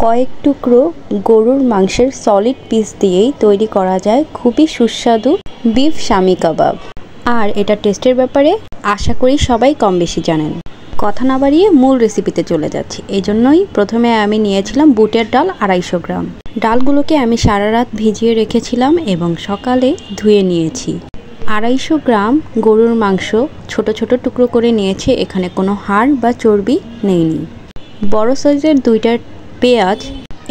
কয়েক টুকরো গরুর মাংসের সলিড পিস দিয়েই তৈরি করা যায় খুবই সুস্বাদু বিফ শামি কাবাব। আর এটা টেস্টের ব্যাপারে আশা করি সবাই কম বেশি জানেন। কথা না বাড়িয়ে মূল রেসিপিতে চলে যাচ্ছি। এই জন্যই প্রথমে আমি নিয়েছিলাম বুটের ডাল 250 গ্রাম। ডালগুলোকে আমি সারা রাত ভিজিয়ে রেখেছিলাম এবং সকালে ধুয়ে নিয়েছি। 250 গ্রাম গরুর মাংস ছোট ছোট টুকরো করে নিয়েছি, এখানে কোনো হাড় বা চর্বি নেইনি। বড় সাইজের 2টা পেঁয়াজ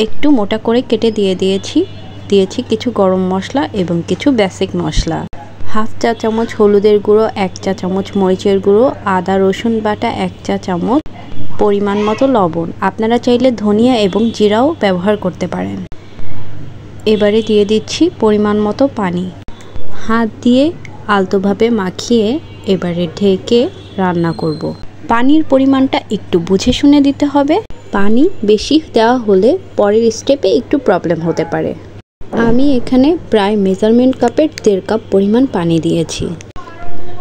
একটু মোটা করে কেটে দিয়েছি কিছু গরম মশলা এবং কিছু বেসিক মশলা, 1/2 চা চামচ হলুদের গুঁড়ো, 1 চা চামচ মরিচের গুঁড়ো, আদা রসুন বাটা 1 চা চামচ, পরিমাণ মতো লবণ। আপনারা চাইলে ধনিয়া এবং জিরাও ব্যবহার করতে পারেন। এবারে দিয়ে দিচ্ছি পরিমাণ মতো পানি। হাত দিয়ে আলতোভাবে মাখিয়ে এবারে ঢেকে রান্না করব। পানির পরিমাণটা একটু বুঝে শুনে দিতে হবে। পানি বেশি দেওয়া হলে পরের স্টেপে একটু প্রবলেম হতে পারে। আমি এখানে প্রায় মেজারমেন্ট কাপের 1.5 কাপ পরিমাণ পানি দিয়েছি।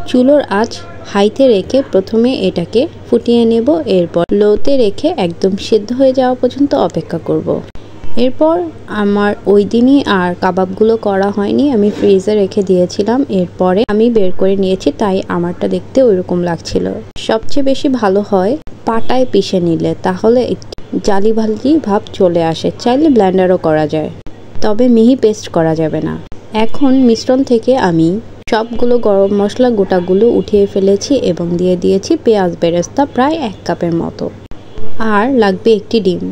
চুলোর আঁচ হাইতে রেখে প্রথমে এটাকে ফুটিয়ে নেব, এরপর লোতে রেখে একদম সিদ্ধ হয়ে যাওয়া পর্যন্ত অপেক্ষা করব। এরপর আমার ওই দিনই আর কাবাবগুলো করা হয়নি, আমি ফ্রিজে রেখে দিয়েছিলাম। এরপরে আমি বের করে নিয়েছি, তাই আমারটা দেখতে ওইরকম লাগছিল। সবচেয়ে বেশি ভালো হয় পাটায় পিষে নিলে, তাহলে জালি ভালি ভাব চলে আসে। চাইলে ব্লেন্ডারও করা যায়, তবে মিহি পেস্ট করা যাবে না। এখন মিশ্রণ থেকে আমি সবগুলো গরম মশলা গোটাগুলো উঠিয়ে ফেলেছি এবং দিয়ে দিয়েছি পেঁয়াজ বেরেস্তা প্রায় 1 কাপের মতো। আর লাগবে একটি ডিম।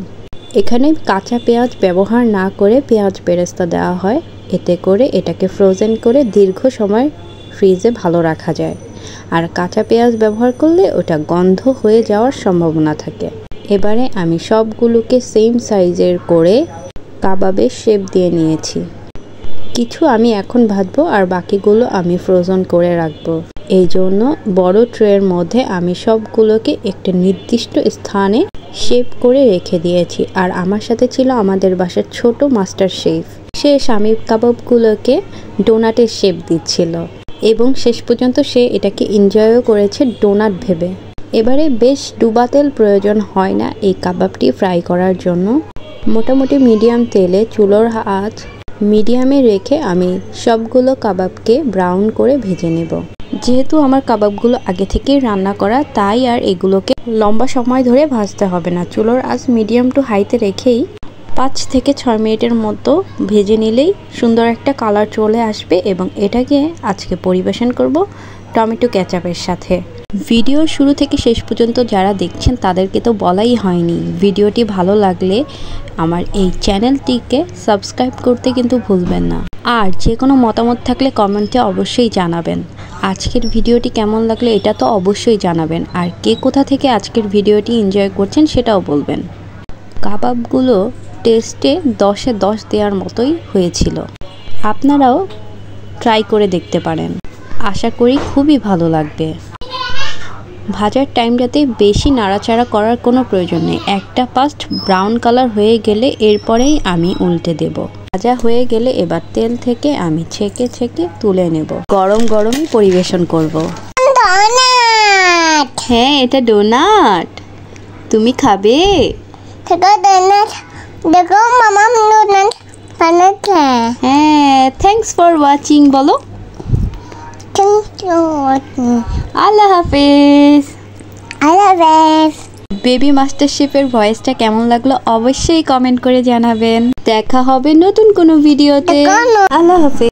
এখানে কাঁচা পেঁয়াজ ব্যবহার না করে পেঁয়াজ বেরেস্তা দেওয়া হয়, এতে করে এটাকে ফ্রোজেন করে দীর্ঘ সময় ফ্রিজে ভালো রাখা যায়। আর কাঁচা পেঁয়াজ ব্যবহার করলে ওটা গন্ধ হয়ে যাওয়ার সম্ভাবনা থাকে। এবারে আমি সবগুলোকে সেম সাইজের করে কাবাবের শেপ দিয়ে নিয়েছি। কিছু আমি এখন ভাজবো আর বাকিগুলো আমি ফ্রোজেন করে রাখবো। এই জন্য বড় ট্রের মধ্যে আমি সবগুলোকে একটা নির্দিষ্ট স্থানে শেপ করে রেখে দিয়েছি। আর আমার সাথে ছিল আমাদের বাসার ছোট মাস্টার শেফ। সে শামি কাবাবগুলোকে ডোনাটের শেপ দিচ্ছিল এবং শেষ পর্যন্ত সে এটাকে এনজয়ও করেছে ডোনাট ভেবে। এবারে বেশ ডুবা তেল প্রয়োজন হয় না এই কাবাবটি ফ্রাই করার জন্য। মোটামুটি মিডিয়াম তেলে চুলোর আঁচ মিডিয়ামে রেখে আমি সবগুলো কাবাবকে ব্রাউন করে ভেজে নেব। যেহেতু আমার কাবাবগুলো আগে থেকেই রান্না করা, তাই আর এগুলোকে লম্বা সময় ধরে ভাজতে হবে না। চুলোর আঁচ মিডিয়াম টু হাইতে রেখেই 5 থেকে 6 মিনিটের মতো ভেজে নিলেই সুন্দর একটা কালার চলে আসবে এবং এটাকে আজকে পরিবেশন করব টমেটো কেচাপের সাথে। ভিডিও শুরু থেকে শেষ পর্যন্ত যারা দেখছেন তাদেরকে তো বলাই হয়নি, ভিডিওটি ভালো লাগলে আমার এই চ্যানেলটিকে সাবস্ক্রাইব করতে কিন্তু ভুলবেন না। আর যে কোনো মতামত থাকলে কমেন্টে অবশ্যই জানাবেন। আজকের ভিডিওটি কেমন লাগলো এটা তো অবশ্যই জানাবেন। আর কে কোথা থেকে আজকের ভিডিওটি এনজয় করছেন সেটাও বলবেন। কাবাবগুলো টেস্টে 10-এ 10 দেওয়ার মতোই হয়েছিল। আপনারাও ট্রাই করে দেখতে পারেন, আশা করি খুবই ভালো লাগবে। ভাজার টাইমটাতে বেশি নাড়াচাড়া করার কোনো প্রয়োজন নেই। একটা পাস্ট ব্রাউন কালার হয়ে গেলে এরপরেই আমি উল্টে দেব। ভাজা হয়ে গেলে এবার তেল থেকে আমি ছেঁকে তুলে নেব। গরম গরমই পরিবেশন করব। হ্যাঁ, এটা ডোনাট। তুমি খাবে? হ্যাঁ, থ্যাঙ্কস ফর ওয়াচিং বলো। আল্লাহ হাফেজ। বেবি মাস্টার শেফের ভয়েসটা কেমন লাগলো অবশ্যই কমেন্ট করে জানাবেন। দেখা হবে নতুন কোনো ভিডিওতে। আল্লাহ হাফেজ।